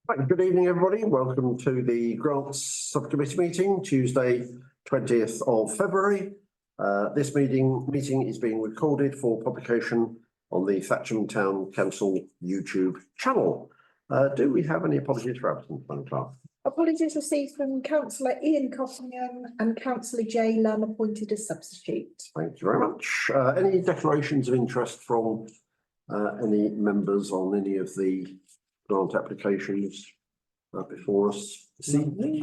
Right, good evening, everybody. Welcome to the Grants Subcommittee meeting, Tuesday, 20th of February. This meeting is being recorded for publication on the Thatcham Town Council YouTube channel. Do we have any apologies for absence, Madam Clerk? Apologies received from Councillor Ian Cottingham and Councillor Jay Lunn, appointed as substitute. Thank you very much. Any declarations of interest from any members on any of the grant applications before us this evening?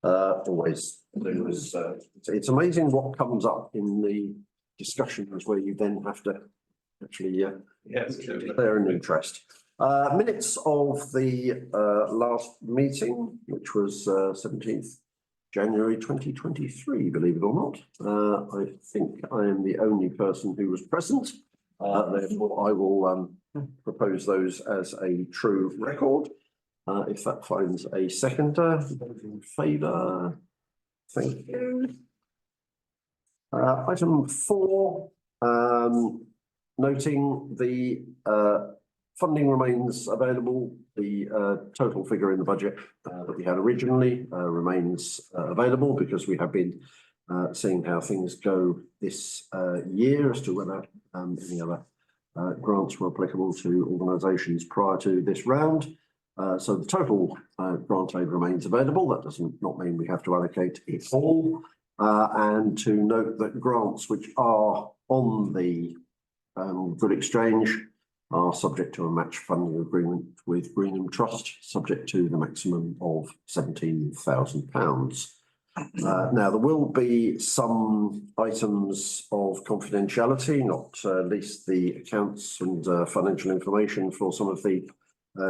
Always. It's amazing what comes up in the discussions where you then have to actually declare an interest. Minutes of the last meeting, which was 17th January 2023, believe it or not. I think I am the only person who was present. Therefore, I will propose those as a true record. If that finds a seconder, those in favour, thank you. Item 4, noting the funding remains available. The total figure in the budget that we had originally remains available because we have been seeing how things go this year as to whether any other grants were applicable to organisations prior to this round. So the total grant aid remains available. That does not mean we have to allocate it all. And to note that grants which are on the Good Exchange are subject to a match funding agreement with Greenham Trust, subject to the maximum of £17,000. Now, there will be some items of confidentiality, not least the accounts and financial information for some of the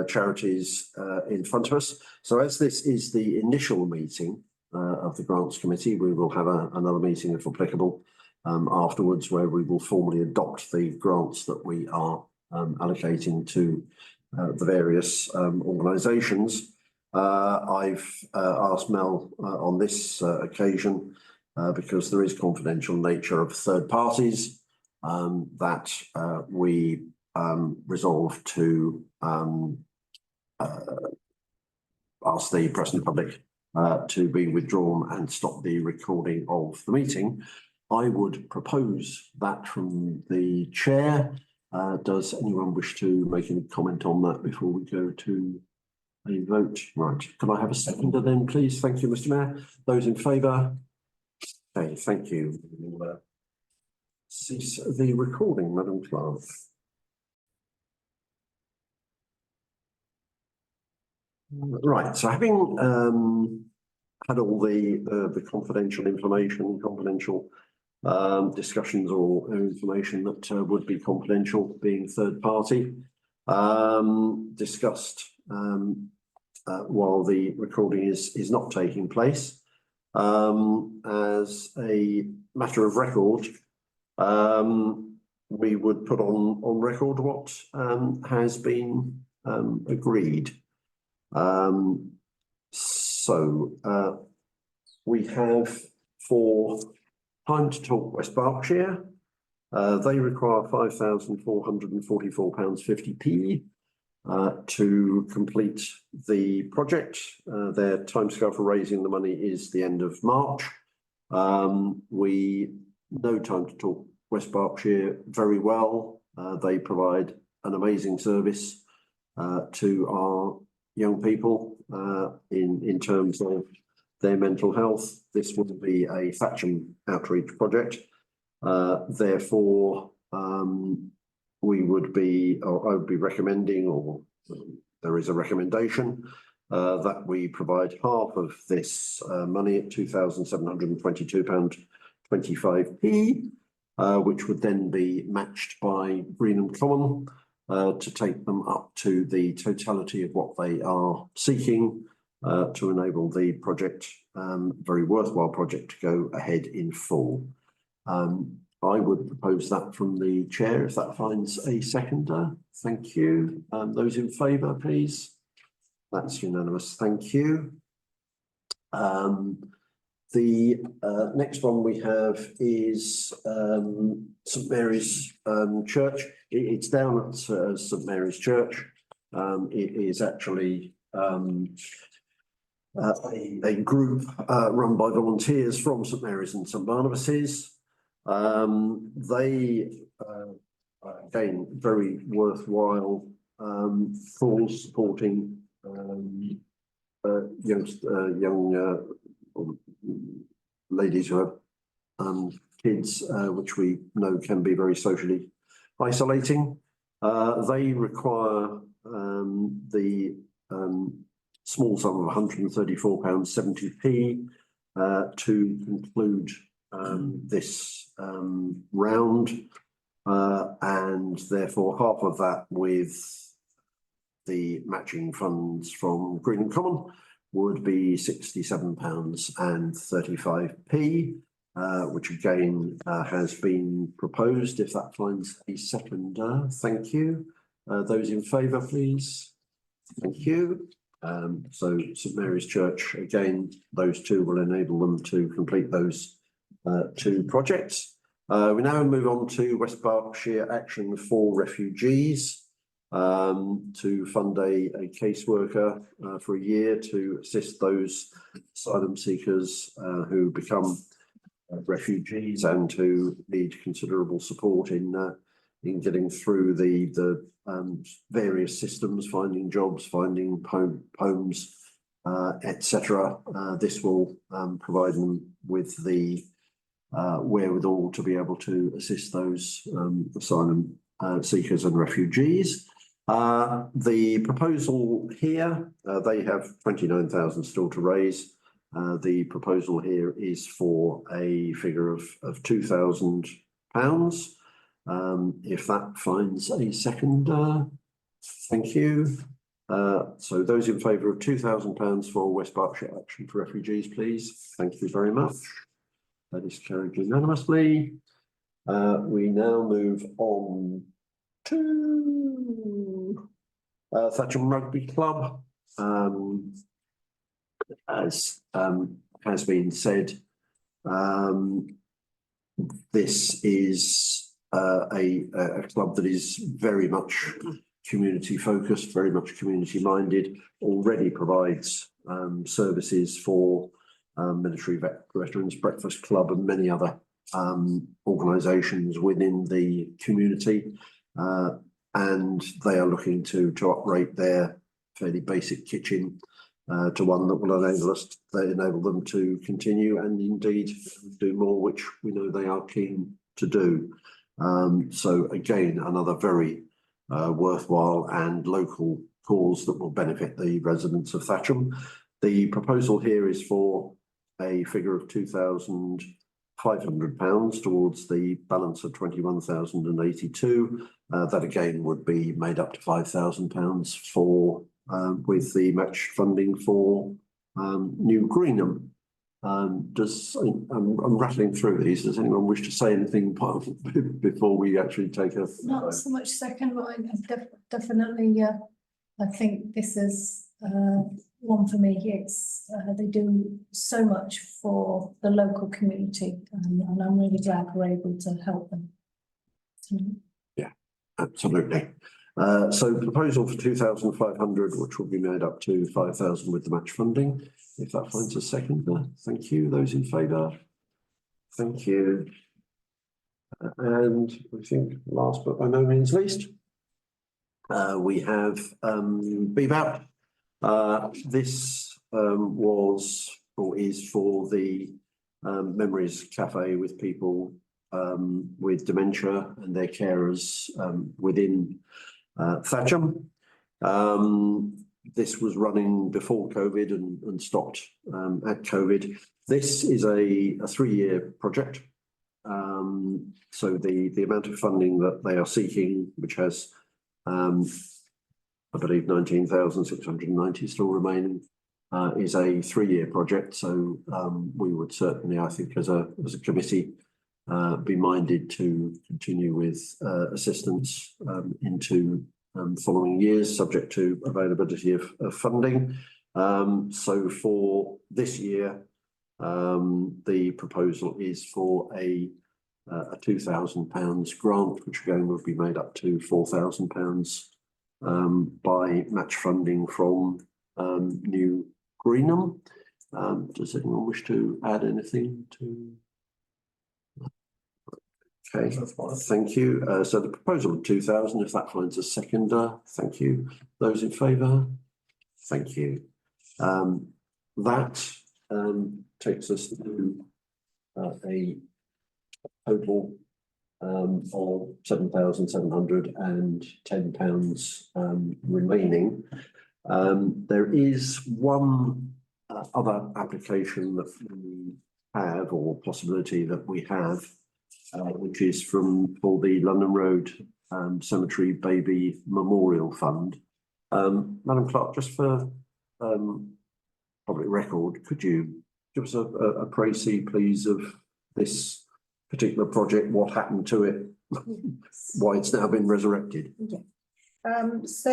charities in front of us. So as this is the initial meeting of the Grants Committee, we will have another meeting, if applicable, afterwards, where we will formally adopt the grants that we are allocating to the various organisations. I've asked Mel on this occasion, because there is confidential nature of third parties, that we resolve to ask the press and public to be withdrawn and stop the recording of the meeting. I would propose that from the chair. Does anyone wish to make any comment on that before we go to a vote? Right. Can I have a seconder then, please? Thank you, Mr. Mayor. Those in favour? Okay, thank you. We'll cease the recording, Madam Clerk. Right. So having had all the confidential information, confidential discussions or information that would be confidential, being third party, discussed while the recording is not taking place. As a matter of record, we would put on record what has been agreed. We have for Time to Talk West Berkshire, they require £5,444.50p to complete the project. Their timescale for raising the money is the end of March. We know Time to Talk West Berkshire very well. They provide an amazing service to our young people in terms of their mental health. This would be a Thatcham outreach project. Therefore, we would be, or I would be recommending, or there is a recommendation that we provide half of this money at £2,722.25p, which would then be matched by Greenham Common to take them up to the totality of what they are seeking to enable the project, very worthwhile project, to go ahead in full. I would propose that from the chair, if that finds a seconder. Thank you. Those in favour, please. That's unanimous. Thank you. The next one we have is St Mary's Church. It's down at St Mary's Church. It is actually a group run by volunteers from St Mary's and St Barnabas's. They again, very worthwhile cause supporting young ladies who have kids, which we know can be very socially isolating. They require the small sum of £134.70 to conclude this round, and therefore half of that with the matching funds from Green and Common would be £67.35, which again has been proposed. If that finds a seconder, thank you. Those in favour, please. Thank you. So St Mary's Church, again, those two will enable them to complete those two projects. We now move on to West Berkshire Action for Refugees, to fund a caseworker for a year to assist those asylum seekers who become refugees and who need considerable support in getting through the various systems, finding jobs, finding homes, etc. This will provide them with the wherewithal to be able to assist those asylum seekers and refugees. The proposal here, they have 29,000 still to raise. The proposal here is for a figure of £2,000. If that finds a seconder, thank you. So those in favour of £2,000 for West Berkshire Action for Refugees, please. Thank you very much. That is carried unanimously. We now move on to Thatcham Rugby Club. As has been said, this is a club that is very much community focused, very much community minded, already provides services for Military Veterans Breakfast Club and many other organisations within the community, and they are looking to operate their fairly basic kitchen to one that will enable them to continue and indeed do more, which we know they are keen to do. So again, another very worthwhile and local cause that will benefit the residents of Thatcham. The proposal here is for a figure of £2,500 towards the balance of £21,082. That again would be made up to £5,000 for with the match funding for New Greenham. I'm rattling through these. Does anyone wish to say anything before we actually take a? Not so much second, but I definitely. I think this is one for me. It's they do so much for the local community, and I'm really glad we're able to help them. Yeah, absolutely. So proposal for 2,500, which will be made up to 5,000 with the match funding. If that finds a seconder, thank you. Those in favour, thank you. And I think last but by no means least, we have BBOWT. This was or is for the Memories Cafe with people with dementia and their carers within Thatcham. This was running before COVID and stopped at COVID. This is a 3-year project. So the amount of funding that they are seeking, which has I believe 19,690 still remaining, is a 3-year project. So we would certainly, I think, as a committee, be minded to continue with assistance into following years, subject to availability of funding. So for this year, the proposal is for a £2,000 grant, which again will be made up to £4,000 by match funding from New Greenham. Does anyone wish to add anything to? Okay, thank you. So the proposal of 2,000, if that finds a seconder, thank you. Those in favour? Thank you. That takes us to a total of £7,710 remaining. There is one other application that we have, or possibility that we have, which is for the London Road Cemetery Baby Memorial Fund. Madam Clerk, just for public record, could you give us a précis, please, of this particular project, what happened to it, why it's now been resurrected? Yeah. So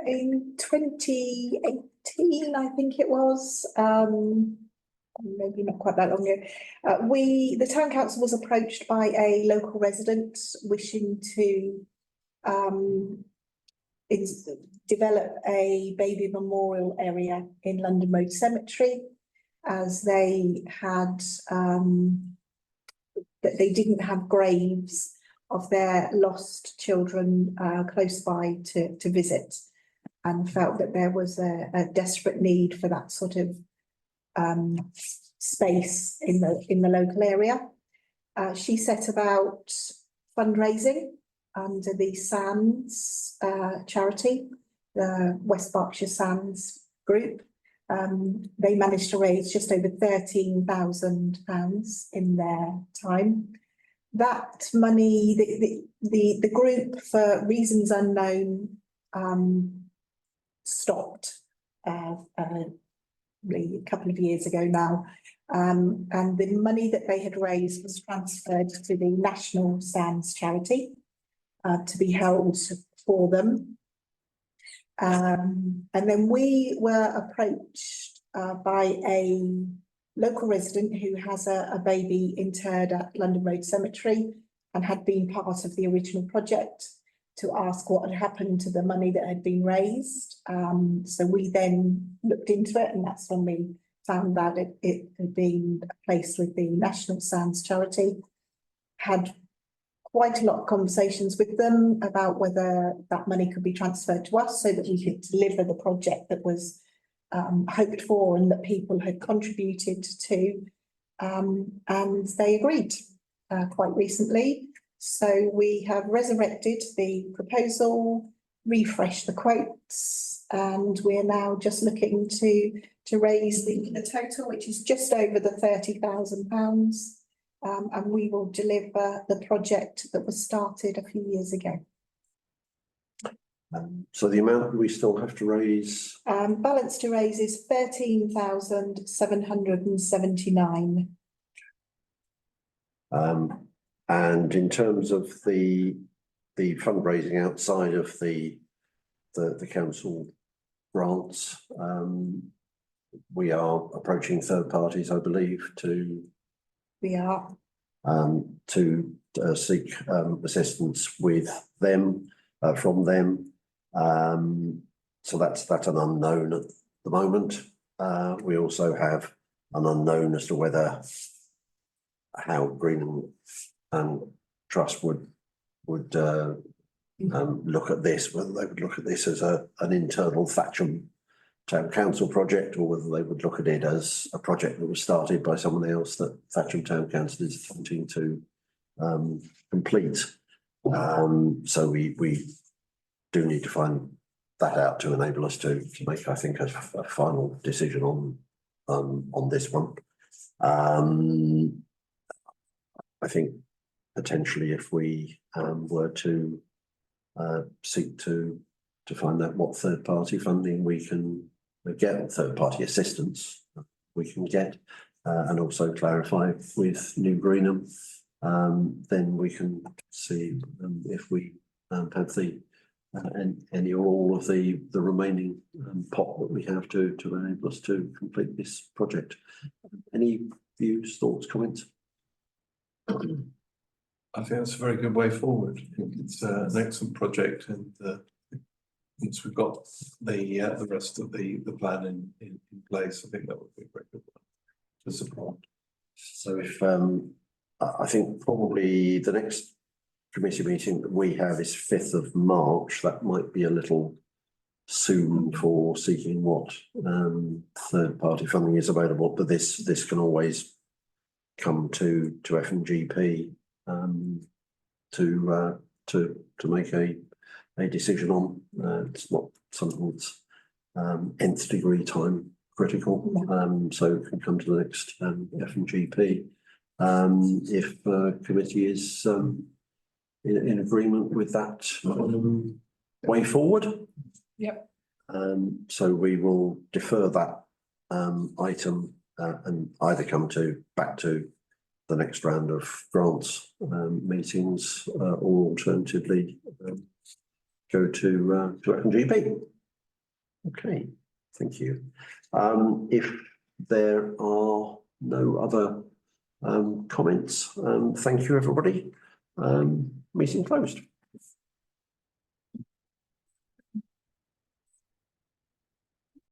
in 2018, I think it was, maybe not quite that long ago, the town council was approached by a local resident wishing to develop a baby memorial area in London Road Cemetery, as they had that they didn't have graves of their lost children close by to visit, and felt that there was a desperate need for that sort of space in the local area. She set about fundraising under the Sands charity, the West Berkshire Sands group. They managed to raise just over £13,000 in their time. That money, the group, for reasons unknown, stopped a couple of years ago now. And the money that they had raised was transferred to the National Sands charity to be held for them. And then we were approached by a local resident who has a baby interred at London Road Cemetery and had been part of the original project, to ask what had happened to the money that had been raised. So we then looked into it, and that's when we found that it had been placed with the National Sands charity. Had quite a lot of conversations with them about whether that money could be transferred to us so that we could deliver the project that was hoped for and that people had contributed to, and they agreed quite recently. So we have resurrected the proposal, refreshed the quotes, and we're now just looking to raise the total, which is just over the £30,000. And we will deliver the project that was started a few years ago. So the amount we still have to raise? Balance to raise is £13,779. And in terms of the fundraising outside of the council grants, we are approaching third parties, I believe, to seek assistance with them, from them. So that's an unknown at the moment. We also have an unknown as to whether how Green and Trust would look at this, whether they would look at this as an internal Thatcham Town Council project, or whether they would look at it as a project that was started by someone else that Thatcham Town Council is attempting to complete. So we do need to find that out to enable us to make, I think, a final decision on this one. I think potentially if we were to seek to find out what third party funding we can get, third party assistance we can get, and also clarify with New Greenham, then we can see if we have the any or all of the remaining pot that we have to enable us to complete this project. Any views, thoughts, comments? I think that's a very good way forward. I think it's an excellent project, and once we've got the rest of the plan in place, I think that would be a very good one to support. So if, I think probably the next committee meeting that we have is 5th of March. That might be a little soon for seeking what third party funding is available, but this can always come to F&GP to make a decision on. It's not something that's nth degree time critical, so it can come to the next F&GP if committee is in agreement with that way forward. Yep. So we will defer that item and either come back to the next round of grants meetings or alternatively go to F&GP. Okay, thank you. If there are no other comments, thank you everybody. Meeting closed.